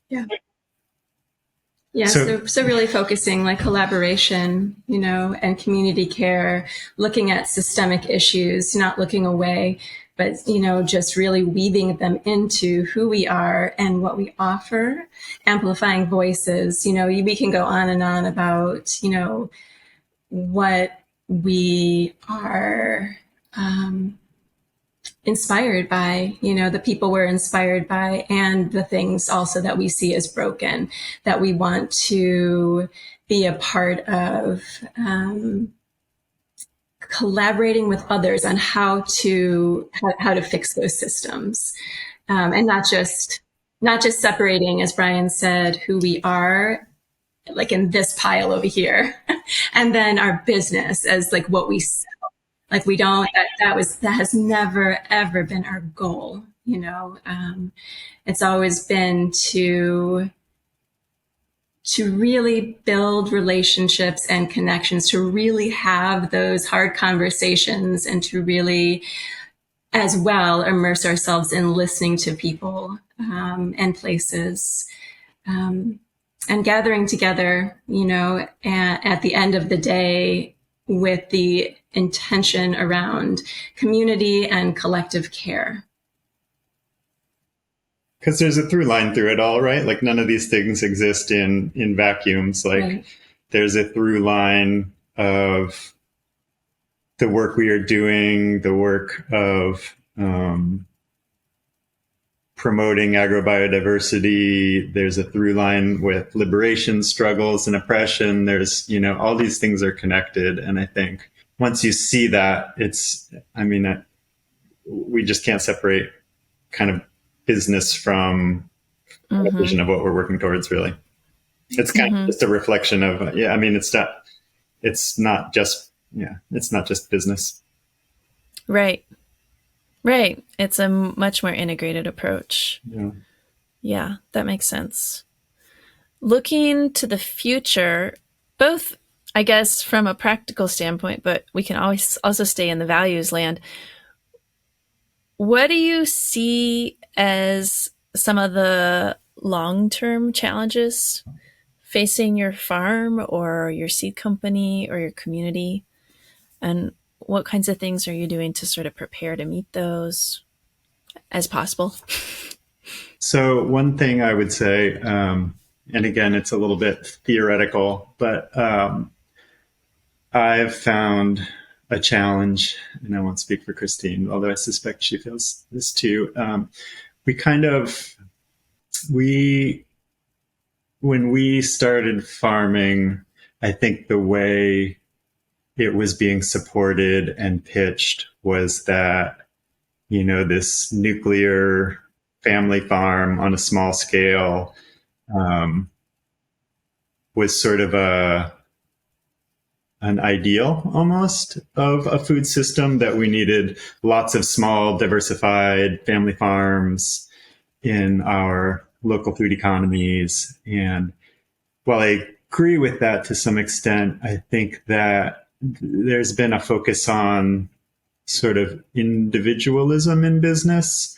Yeah. Yeah. So really focusing like collaboration, and community care, looking at systemic issues, not looking away, but, just really weaving them into who we are and what we offer, amplifying voices. We can go on and on about, what we are inspired by, the people we're inspired by, and the things also that we see as broken, that we want to be a part of, collaborating with others on how to fix those systems, and not just separating, as Brian said, who we are, like in this pile over here, and then our business as like what we sell. Like we don't, that has never, ever been our goal. It's always been to really build relationships and connections, to really have those hard conversations, and to really as well immerse ourselves in listening to people, and places, and gathering together, at the end of the day with the intention around community and collective care. Because there's a through line through it all, right? Like none of these things exist in vacuums. Like right. There's a through line of the work we are doing, the work of promoting agrobiodiversity. There's a through line with liberation struggles and oppression. There's, all these things are connected. And I think once you see that, we just can't separate kind of business from the vision of what we're working towards, really. It's kind of just a reflection of, it's not just business. Right. Right. It's a much more integrated approach. Yeah, that makes sense. Looking to the future, both, I guess, from a practical standpoint, but we can always also stay in the values land. What do you see as some of the long-term challenges facing your farm or your seed company or your community? And what kinds of things are you doing to sort of prepare to meet those as possible? So one thing I would say, and again, it's a little bit theoretical, but I've found a challenge, and I won't speak for Crystine, although I suspect she feels this too. We kind of, we, when we started farming, I think the way it was being supported and pitched was that, this nuclear family farm on a small scale was sort of an ideal almost of a food system, that we needed lots of small diversified family farms in our local food economies. And while I agree with that to some extent, I think that there's been a focus on sort of individualism in business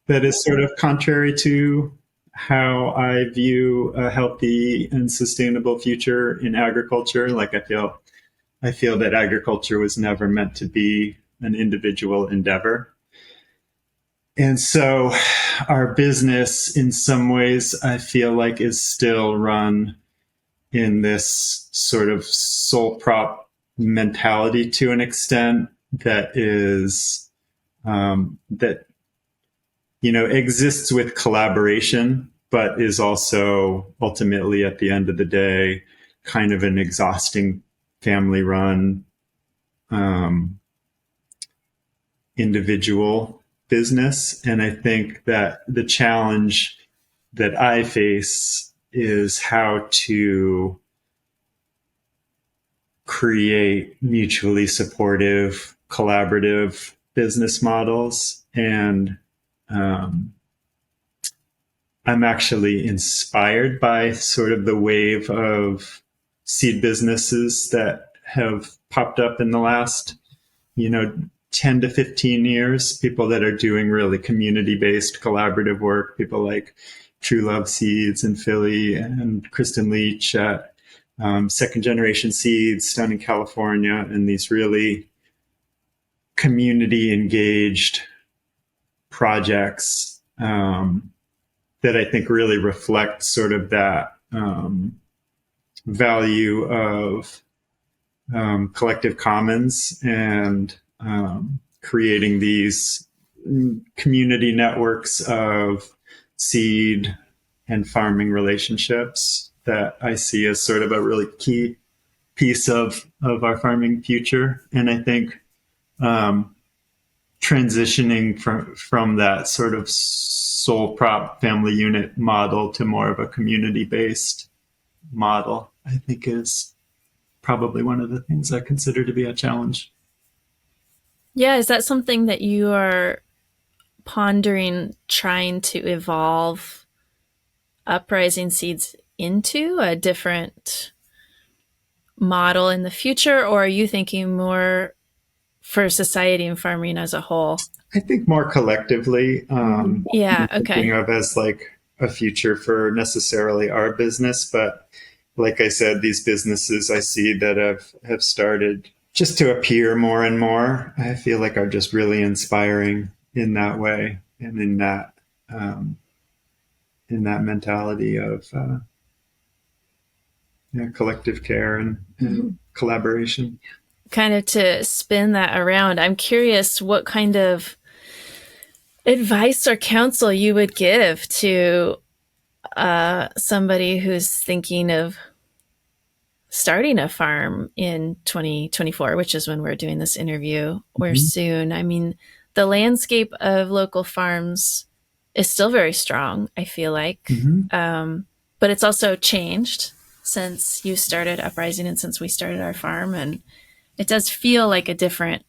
that is sort of contrary to how I view a healthy and sustainable future in agriculture. Like I feel that agriculture was never meant to be an individual endeavor. And so our business, in some ways, I feel like is still run in this sort of sole prop mentality to an extent that is, that, exists with collaboration, but is also ultimately at the end of the day, kind of an exhausting family run, individual business. And I think that the challenge that I face is how to create mutually supportive, collaborative business models. And I'm actually inspired by sort of the wave of seed businesses that have popped up in the last, 10 to 15 years, people that are doing really community-based collaborative work, people like True Love Seeds in Philly and Kristen Leach at Second Generation Seeds down in California, and these really community-engaged projects that I think really reflect sort of that value of collective commons and creating these community networks of seed and farming relationships that I see as sort of a really key piece of our farming future. And I think transitioning from that sort of sole prop family unit model to more of a community-based model, I think is probably one of the things I consider to be a challenge. Yeah, is that something that you are pondering, trying to evolve Uprising Seeds into a different model in the future, or are you thinking more for society and farming as a whole? I think more collectively. Yeah, okay. Thinking of as like a future for necessarily our business, but like I said, these businesses I see that have started just to appear more and more, I feel like are just really inspiring in that way and in that mentality of collective care and collaboration. Kind of to spin that around, I'm curious what kind of advice or counsel you would give to somebody who's thinking of starting a farm in 2024, which is when we're doing this interview, or soon. I mean, the landscape of local farms is still very strong, I feel like. But it's also changed since you started Uprising and since we started our farm. And it does feel like a different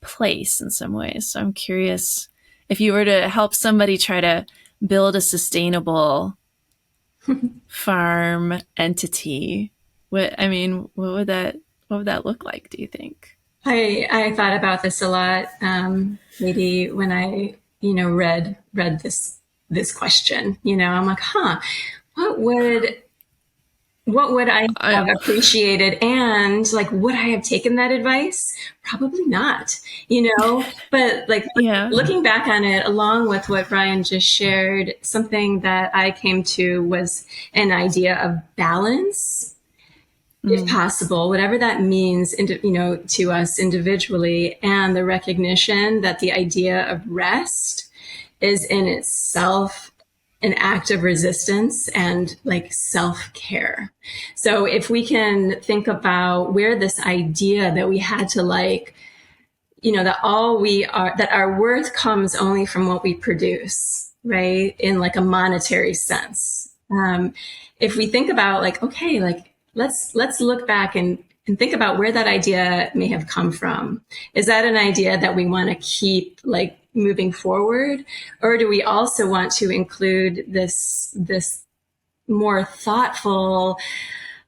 place in some ways. So I'm curious if you were to help somebody try to build a sustainable farm entity, what would that look like, do you think? I thought about this a lot. Maybe when I, read this question, I'm like, what would What would I have I, appreciated? And like, would I have taken that advice? Probably not, but like yeah. looking back on it, along with what Brian just shared, something that I came to was an idea of balance, if Mm. possible, whatever that means, to us individually, and the recognition that the idea of rest is in itself an act of resistance and like self-care. So if we can think about where this idea that we had to that all we are, that our worth comes only from what we produce, right? In like a monetary sense. If we think about like, okay, like let's look back and think about where that idea may have come from. Is that an idea that we want to keep like moving forward? Or do we also want to include this more thoughtful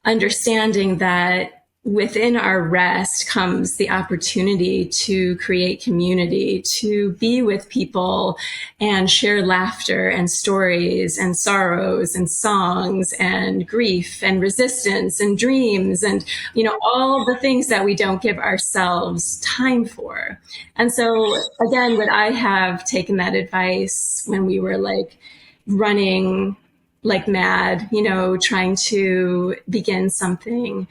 understanding that within our rest comes the opportunity to create community, to be with people and share laughter and stories and sorrows and songs and grief and resistance and dreams and, all the things that we don't give ourselves time for. And so again, would I have taken that advice when we were like running like mad, trying to begin something?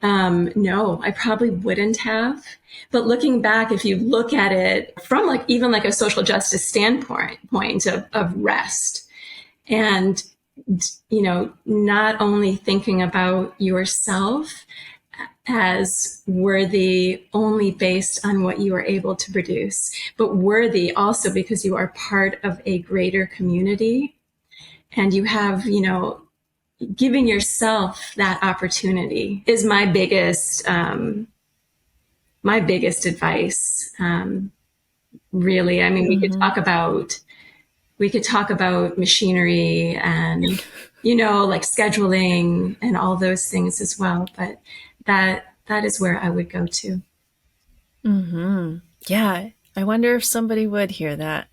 No, I probably wouldn't have. But looking back, if you look at it from like even like a social justice standpoint of rest and, not only thinking about yourself as worthy only based on what you are able to produce, but worthy also because you are part of a greater community and you have, giving yourself that opportunity is my biggest advice. Really, I mean, we could talk about machinery and like scheduling and all those things as well. But that is where I would go to. Mm-hmm. Yeah, I wonder if somebody would hear that.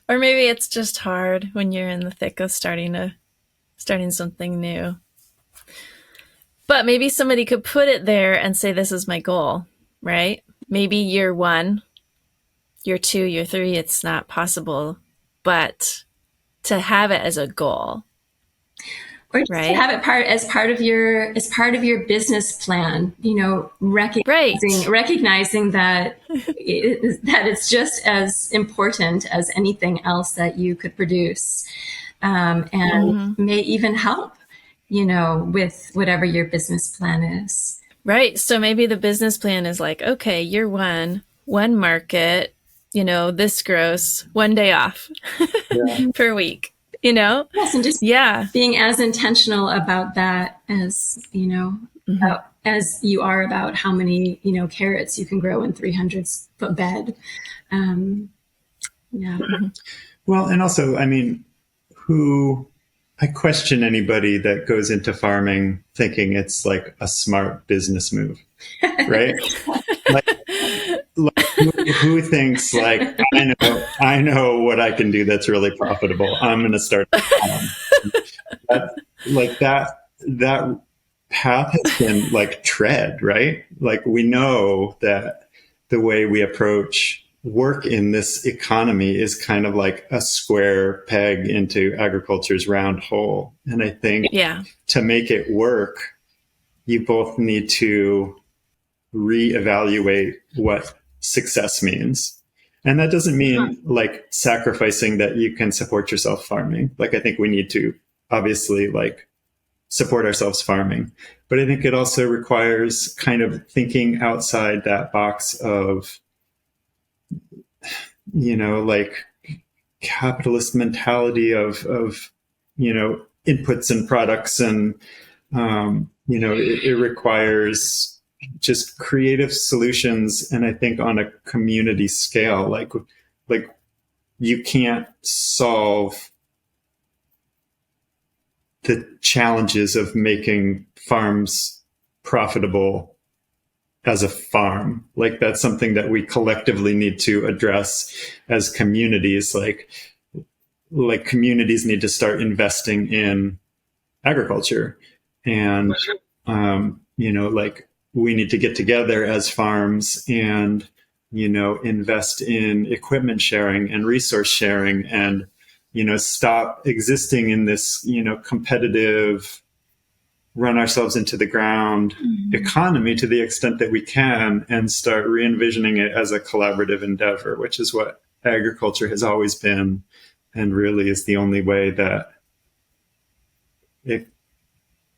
Or maybe it's just hard when you're in the thick of starting something new. But maybe somebody could put it there and say, this is my goal, right? Maybe year 1, year 2, year 3, it's not possible, but to have it as a goal. Or just right? to have it as part of your business plan, recognizing that that it's just as important as anything else that you could produce, and may even help, with whatever your business plan is. Right. So maybe the business plan is like, okay, year 1, one market, this gross, 1 day off per week. Yes, and just being as intentional about that as as you are about how many carrots you can grow in 300-foot bed. Well, and also, I mean, I question anybody that goes into farming thinking it's like a smart business move, right? Who thinks like, I know what I can do that's really profitable. I'm going to start a farm. That path has been like tread, right? Like we know that the way we approach work in this economy is kind of like a square peg into agriculture's round hole. And I think to make it work, you both need to reevaluate what success means. And that doesn't mean like sacrificing that you can support yourself farming. Like I think we need to obviously like support ourselves farming, but I think it also requires kind of thinking outside that box of, like capitalist mentality of inputs and products. And, it requires just creative solutions. And I think on a community scale, like you can't solve the challenges of making farms profitable as a farm. Like that's something that we collectively need to address as communities. Like communities need to start investing in agriculture. And, like we need to get together as farms and, invest in equipment sharing and resource sharing and, stop existing in this, competitive, run ourselves into the ground economy to the extent that we can and start re-envisioning it as a collaborative endeavor, which is what agriculture has always been and really is the only way that it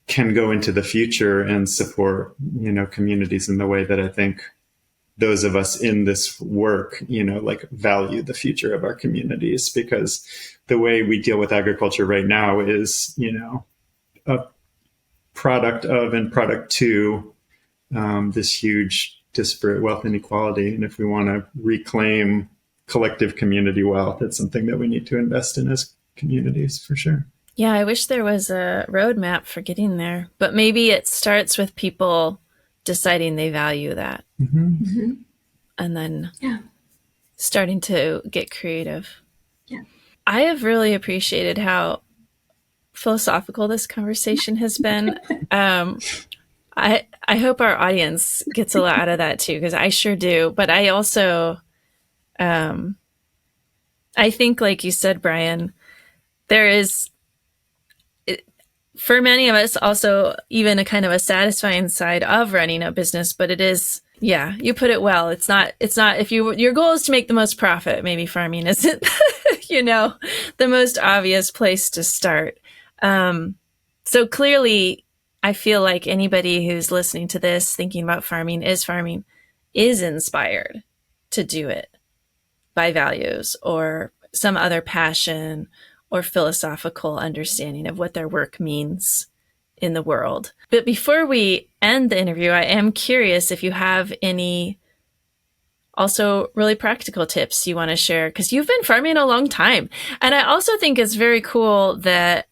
can go into the future and support, communities in the way that I think those of us in this work, like value the future of our communities, because the way we deal with agriculture right now is, a product of and product to this huge disparate wealth inequality. And if we want to reclaim collective community wealth, it's something that we need to invest in as communities for sure. Yeah, I wish there was a roadmap for getting there, but maybe it starts with people deciding they value that. And then starting to get creative. Yeah. I have really appreciated how philosophical this conversation has been. I hope our audience gets a lot out of that too, because I sure do. But I also, I think, like you said, Brian, there is, for many of us, also even a kind of a satisfying side of running a business. But it is, yeah, you put it well. It's not. If your goal is to make the most profit, maybe farming isn't, the most obvious place to start. So clearly, I feel like anybody who's listening to this, thinking about farming, is inspired to do it by values or some other passion or philosophical understanding of what their work means in the world. But before we end the interview, I am curious if you have any also really practical tips you want to share, because you've been farming a long time. And I also think it's very cool that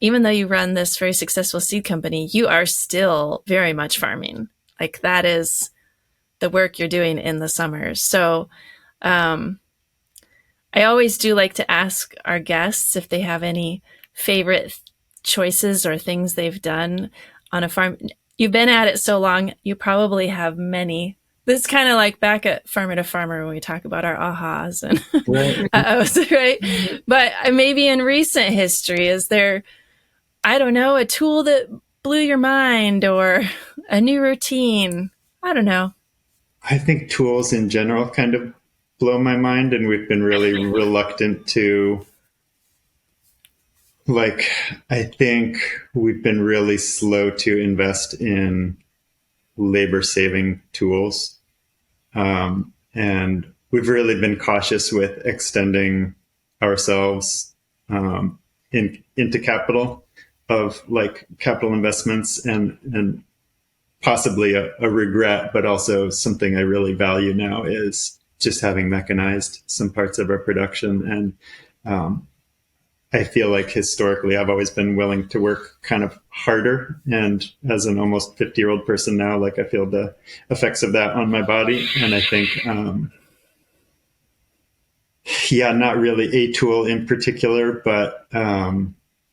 even though you run this very successful seed company, you are still very much farming. Like that is the work you're doing in the summers. So I always do like to ask our guests if they have any favorite choices or things they've done on a farm. You've been at it so long, you probably have many. This is kind of like back at Farmer to Farmer when we talk about our ahas and Right. uh-ohs, right? But maybe in recent history, is there, I don't know, a tool that blew your mind or a new routine? I don't know. I think tools in general kind of blow my mind, and we've been really reluctant to, I think we've been really slow to invest in labor saving tools. And we've really been cautious with extending ourselves into capital of capital investments and possibly a regret, but also something I really value now is just having mechanized some parts of our production. And I feel like historically I've always been willing to work kind of harder. And as an almost 50-year-old person now, I feel the effects of that on my body. And I think, not really a tool in particular, but a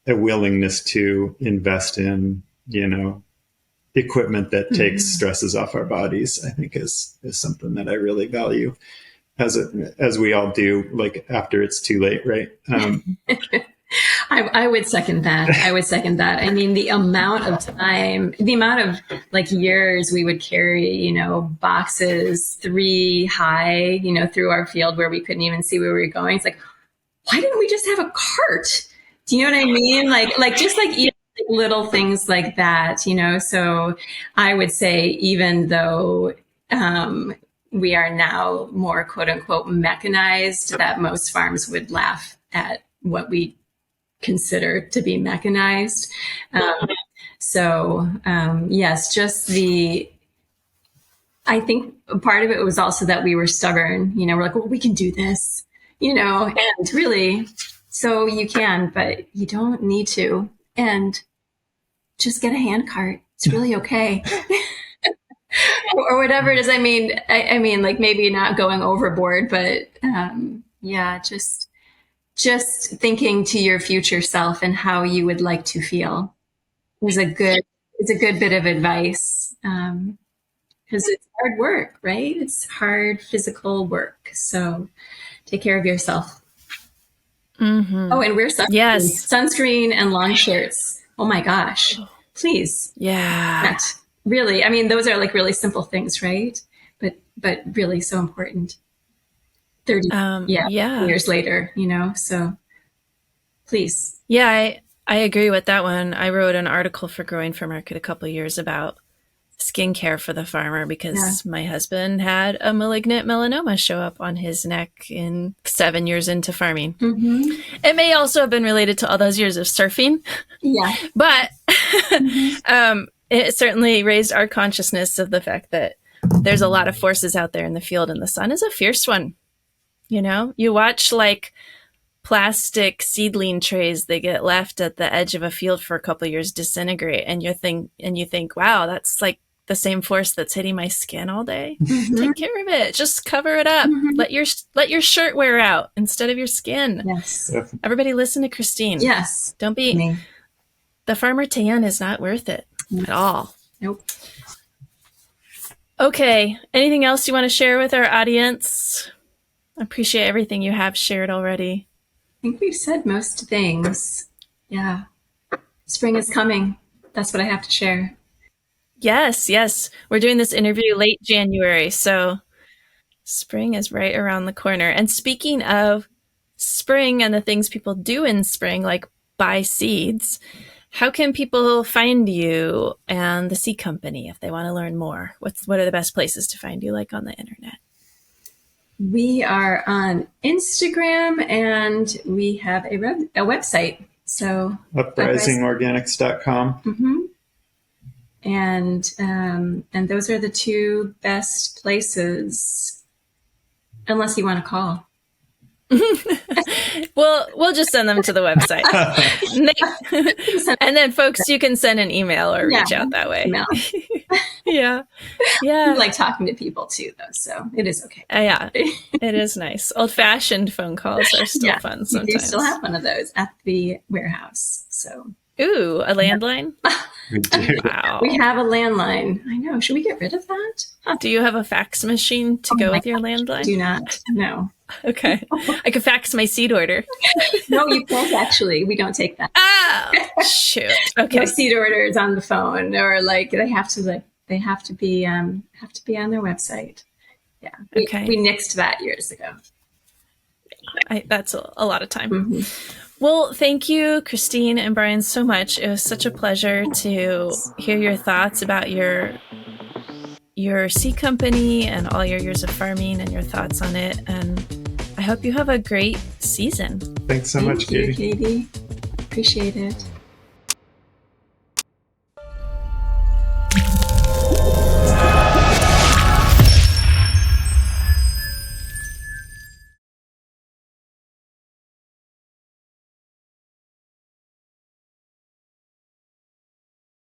willingness to invest in, equipment that takes stresses off our bodies, I think is something that I really value, as we all do, after it's too late, right? I would second that. I mean, the amount of time, the amount of years we would carry, boxes 3 high, through our field where we couldn't even see where we were going. It's why didn't we just have a cart? Do you know what I mean? Just even little things like that, So I would say, even though we are now more quote unquote mechanized, that most farms would laugh at what we consider to be mechanized. Yes, I think part of it was also that we were stubborn, we're well, we can do this, and really, so you can, but you don't need to. And just get a hand cart. It's really okay. Or whatever it is. I mean, maybe not going overboard, but just thinking to your future self and how you would like to feel. is a good bit of advice. Because it's hard work, right? It's hard physical work. So take care of yourself. Mm-hmm. Oh, and wear sunscreen. Yes. Sunscreen and long shirts. Oh my gosh. Please. Yeah. Really. I mean, those are like really simple things, right? But really so important. 30 years later, so please. Yeah, I agree with that one. I wrote an article for Growing for Market a couple of years about skincare for the farmer because my husband had a malignant melanoma show up on his neck in 7 years into farming. Mm-hmm. It may also have been related to all those years of surfing. Yeah. But it certainly raised our consciousness of the fact that there's a lot of forces out there in the field and the sun is a fierce one. You watch like plastic seedling trays that get left at the edge of a field for a couple of years disintegrate and you think, wow, that's like the same force that's hitting my skin all day. Mm-hmm. Take care of it. Just cover it up. Mm-hmm. Let your shirt wear out instead of your skin. Yes. Everybody listen to Crystine. Yes. Don't be the farmer tan is not worth it at all. Nope. Okay. Anything else you want to share with our audience? I appreciate everything you have shared already. I think we've said most things. Yeah. Spring is coming. That's what I have to share. Yes. We're doing this interview late January, so spring is right around the corner. And speaking of spring and the things people do in spring, like buy seeds, how can people find you and the seed company if they want to learn more? What are the best places to find you, like on the internet? We are on Instagram and we have a website. So uprisingorganics.com. Mm-hmm. And those are the two best places, unless you want to call. We'll just send them to the website. And then folks, you can send an email or reach out that way. Yeah. I like talking to people too, though, so it is okay. Yeah, it is nice. Old-fashioned phone calls are still fun sometimes. We do still have one of those at the warehouse. So. Ooh, a landline? We do. Wow. We have a landline. I know. Should we get rid of that? Do you have a fax machine to go with your landline? Do not. No. Okay. I could fax my seed order. No, you can't actually. We don't take that. Oh, shoot. Okay. No seed orders on the phone, or like they have to be on their website. Yeah. Okay. We nixed that years ago. That's a lot of time. Mm-hmm. Well, thank you, Crystine and Brian, so much. It was such a pleasure to hear your thoughts about your seed company and all your years of farming and your thoughts on it. And I hope you have a great season. Thanks so much, Katie. Thank you, Katie. Appreciate it.